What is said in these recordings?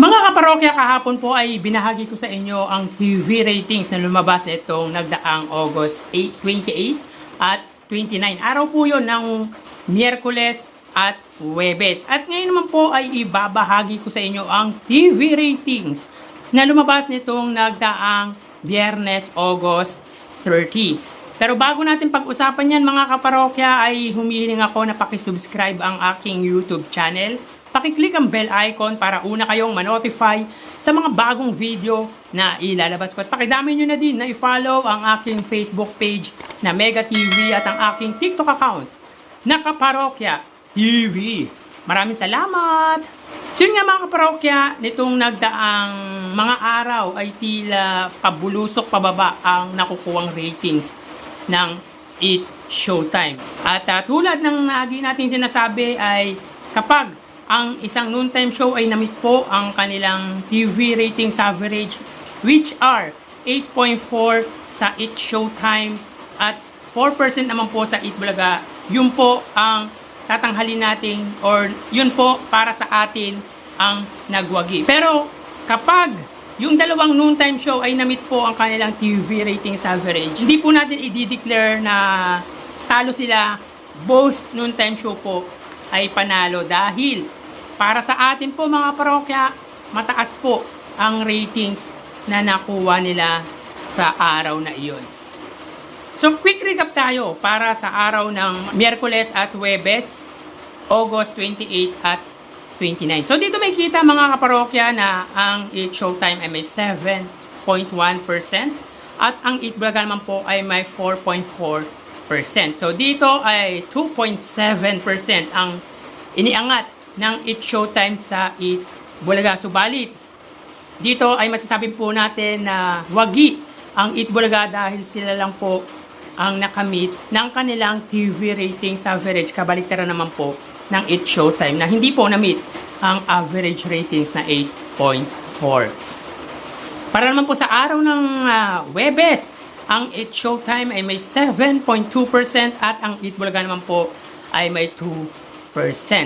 Mga kaparokya, kahapon po ay binahagi ko sa inyo ang TV ratings na lumabas itong nagdaang August 8, 28 at 29. Araw po yun ng Miyerkules at Huwebes. At ngayon naman po ay ibabahagi ko sa inyo ang TV ratings na lumabas nitong nagdaang Biyernes, August 30. Pero bago natin pag-usapan yan mga kaparokya, ay humihiling ako na pakisubscribe ang aking YouTube channel. Pakiclick ang bell icon para una kayong manotify sa mga bagong video na ilalabas ko. At pakidami nyo na din na i-follow ang aking Facebook page na Mega TV at ang aking TikTok account na Kaparokya TV. Maraming salamat! So yun nga mga kaparokya, nitong nagdaang mga araw ay tila pabulusok pababa ang nakukuwang ratings ng Eat Showtime. At tulad ng lagi natin sinasabi ay kapag ang isang noontime show ay namit po ang kanilang TV ratings average, which are 8.4 sa Eat Showtime at 4% naman po sa Eat Bulaga. Yun po ang tatanghalin natin or yun po para sa atin ang nagwagi. Pero kapag yung dalawang noontime show ay namit po ang kanilang TV ratings average, hindi po natin i-declare na talo sila. Both noontime show po ay panalo dahil para sa atin po mga parokya, mataas po ang ratings na nakuha nila sa araw na iyon. So quick recap tayo para sa araw ng Miyerkules at Huwebes, August 28 at 29. So dito may kita mga kaparokya na ang Eat Showtime ay may 7.1% at ang Eat Bulaga naman po ay may 4.4%. So dito ay 2.7% ang iniangat ng Eat Showtime sa Eat Bulaga. Subalit, dito ay masasabi po natin na wagi ang Eat Bulaga dahil sila lang po ang nakamit ng kanilang TV ratings average. Kabaliktaran naman po ng Eat Showtime na hindi po namit ang average ratings na 8.4. Para naman po sa araw ng Huwebes, ang Eat Showtime ay may 7.2% at ang Eat Bulaga naman po ay may 2%.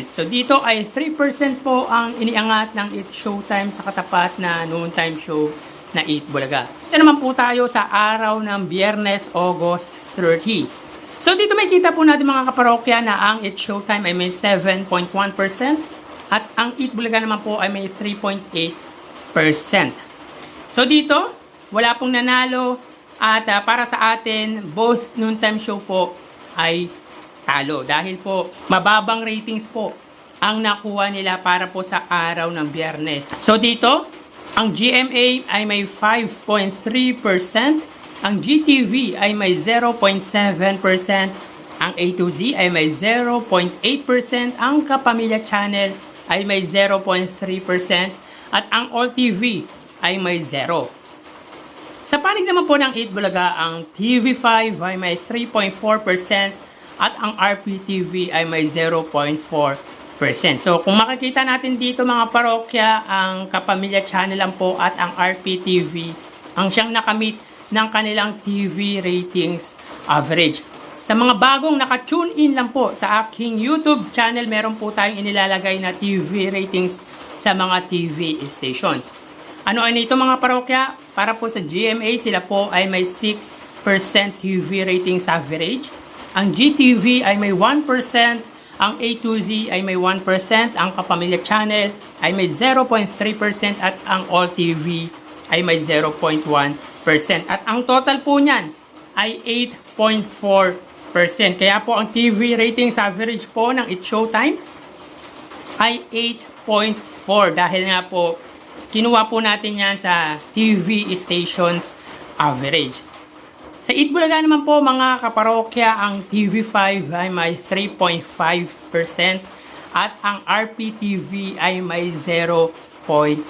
So dito ay 3% po ang iniangat ng Eat Showtime sa katapat na noontime show na Eat Bulaga. Ito naman po tayo sa araw ng Biyernes, August 30. So dito may kita po natin mga kaparokya na ang Eat Showtime ay may 7.1% at ang Eat Bulaga naman po ay may 3.8%. So dito, wala pong nanalo at para sa atin, both noontime show po ay talo dahil po mababang ratings po ang nakuha nila para po sa araw ng Biyernes. So dito, ang GMA ay may 5.3%, ang GTV ay may 0.7%, ang A to Z ay may 0.8%, ang Kapamilya Channel ay may 0.3% at ang All TV ay may 0. Sa panig naman po ng Eat Bulaga, ang TV5 ay may 3.4%, at ang RPTV ay may 0.4%. So kung makikita natin dito mga parokya, ang Kapamilya Channel lang po at ang RPTV ang siyang nakamit ng kanilang TV ratings average. Sa mga bagong naka-tune in lang po sa aking YouTube channel, meron po tayong inilalagay na TV ratings sa mga TV stations. Ano ito mga parokya? Para po sa GMA, sila po ay may 6% TV ratings average. Ang GTV ay may 1%, ang A to Z ay may 1%, ang Kapamilya Channel ay may 0.3% at ang All TV ay may 0.1%. At ang total po niyan ay 8.4%. Kaya po ang TV ratings average po ng Eat Showtime ay 8.4 dahil nga po kinuha po natin yan sa TV stations average. Sa Eat Bulaga naman po mga kaparokya, ang TV5 ay may 3.5% at ang RPTV ay may 0.4%.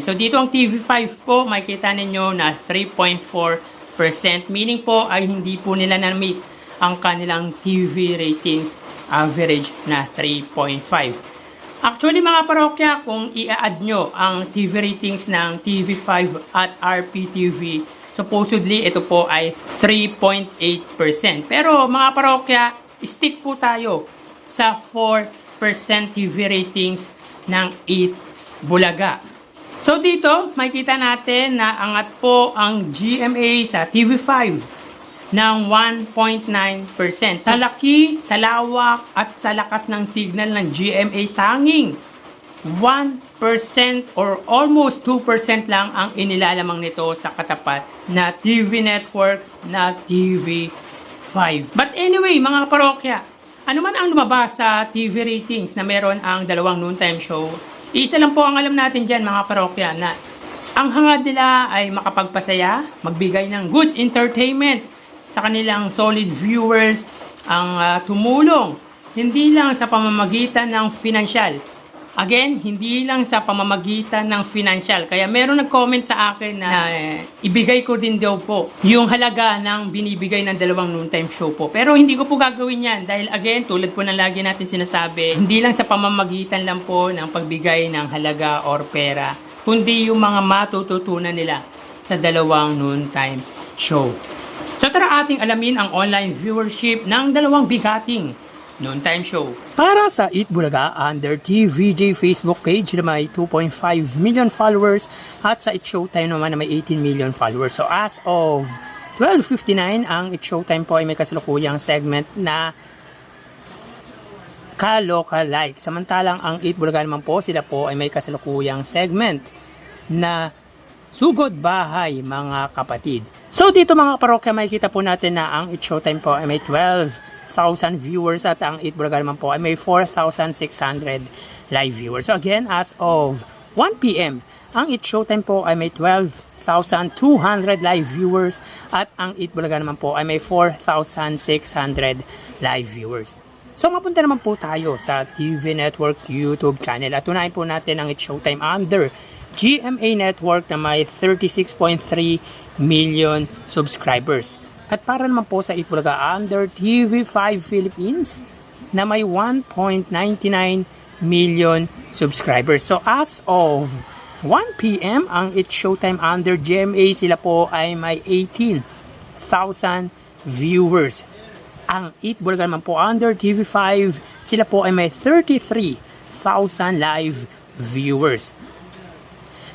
So dito ang TV5 po, makikita ninyo na 3.4%, meaning po ay hindi po nila na-meet ang kanilang TV ratings average na 3.5. Actually mga parokya, kung i-add nyo ang TV ratings ng TV5 at RPTV, supposedly, ito po ay 3.8%. Pero mga parokya, stick po tayo sa 4% TV ratings ng Eat Bulaga. So dito, makikita natin na angat po ang GMA sa TV5 ng 1.9%. Sa laki, sa lawak, at sa lakas ng signal ng GMA, tanging 1% or almost 2% lang ang inilalamang nito sa katapat na TV network na TV5. But anyway, mga parokya, ano man ang lumabas sa TV ratings na meron ang dalawang noontime show, isa lang po ang alam natin dyan, mga parokya, na ang hangad nila ay makapagpasaya, magbigay ng good entertainment sa kanilang solid viewers, ang tumulong hindi lang sa pamamagitan ng financial. Again, hindi lang sa pamamagitan ng financial. Kaya meron nag-comment sa akin na ibigay ko din daw po yung halaga ng binibigay ng dalawang noontime show po. Pero hindi ko po gagawin yan dahil again, tulad po ng lagi natin sinasabi, hindi lang sa pamamagitan lang po ng pagbigay ng halaga or pera, kundi yung mga matututunan nila sa dalawang noontime show. So tara ating alamin ang online viewership ng dalawang bigating noontime show. Para sa Eat Bulaga, under TVJ Facebook page na may 2.5 million followers at sa It Showtime naman na may 18 million followers. So as of 12:59, ang It Showtime po ay may kasalukuyang segment na ka-local-like. Samantalang ang Eat Bulaga naman po, sila po ay may kasalukuyang segment na Sugod Bahay Mga Kapatid. So dito mga parokya, makikita po natin na ang It Showtime po ay may 12,000 viewers at ang Eat Bulaga naman po ay may 4,600 live viewers. So again, as of 1 p.m., ang It Showtime po ay may 12,200 live viewers at ang Eat Bulaga naman po ay may 4,600 live viewers. So mapunta naman po tayo sa TV Network YouTube channel at tunahin po natin ang It Showtime under GMA Network na may 36.3 million subscribers. At para naman po sa Eat Bulaga under TV5 Philippines na may 1.99 million subscribers. So as of 1 p.m. ang It Showtime under GMA, sila po ay may 18,000 viewers. Ang Eat Bulaga naman po under TV5, sila po ay may 33,000 live viewers.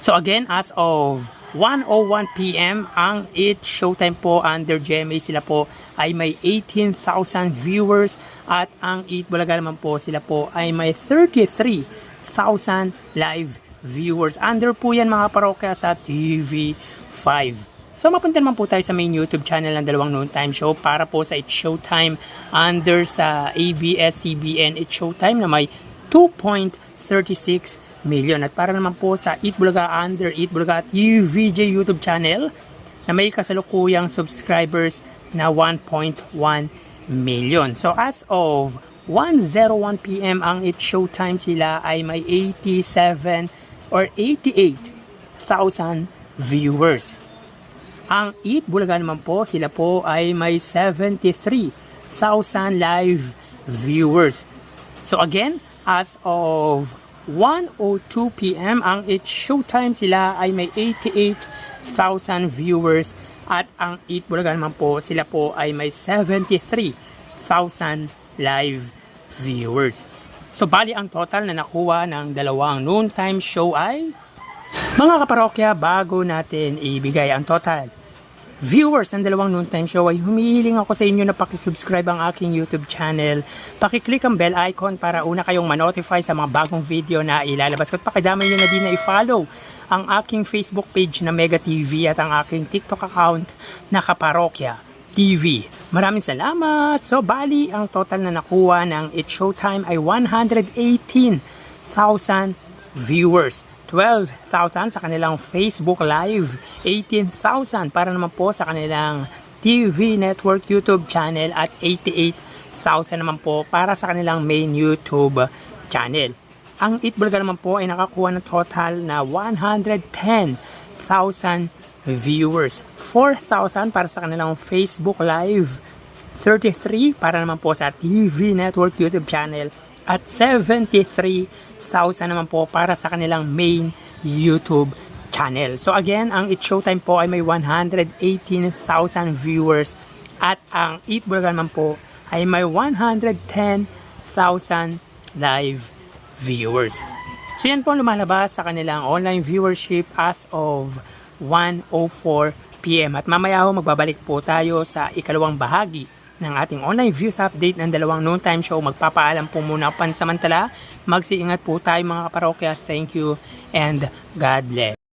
So again, as of 1:01 p.m. ang It Showtime po under GMA, sila po ay may 18,000 viewers at ang Eat Bulaga naman po, sila po ay may 33,000 live viewers. Under po yan mga parokya sa TV5. So mapunta naman po tayo sa main YouTube channel ng dalawang noontime show para po sa It Showtime under sa ABS-CBN It Showtime na may 2.36 million. At para naman po sa Eat Bulaga under Eat Bulaga TVJ YouTube channel na may kasalukuyang subscribers na 1.1 million. So as of 1:01 p.m. ang It Showtime, sila ay may 87 or 88,000 viewers. Ang Eat Bulaga naman po, sila po ay may 73,000 live viewers. So again, as of 1:02 p.m. ang It Showtime, sila ay may 88,000 viewers at ang Eat Bulaga naman po, sila po ay may 73,000 live viewers. So bali ang total na nakuha ng dalawang noontime show ay, mga kaparokya, bago natin ibigay ang total viewers ng dalawang noontime show, ay humihiling ako sa inyo na pakisubscribe ang aking YouTube channel. Pakiclick ang bell icon para una kayong manotify sa mga bagong video na ilalabas ko. At pakidamay nyo na din na i-follow ang aking Facebook page na Mega TV at ang aking TikTok account na Kaparokya TV. Maraming salamat! So bali, ang total na nakuha ng It Showtime ay 118,000 viewers. 12,000 sa kanilang Facebook Live, 18,000 para naman po sa kanilang TV Network YouTube channel at 88,000 naman po para sa kanilang main YouTube channel. Ang Eat Bulaga naman po ay nakakuha ng total na 110,000 viewers. 4,000 para sa kanilang Facebook Live, 33 para naman po sa TV Network YouTube channel at 73,000 naman po para sa kanilang main YouTube channel. So again, ang It Showtime po ay may 118,000 viewers at ang Eat Bulaga naman po ay may 110,000 live viewers. So yan po ang lumalabas sa kanilang online viewership as of 1:04 PM. At mamaya ho magbabalik po tayo sa ikalawang bahagi ng ating online views update ng dalawang noontime show. Magpapaalam po muna pansamantala. Magsiingat po tayo mga kaparokya. Thank you and God bless.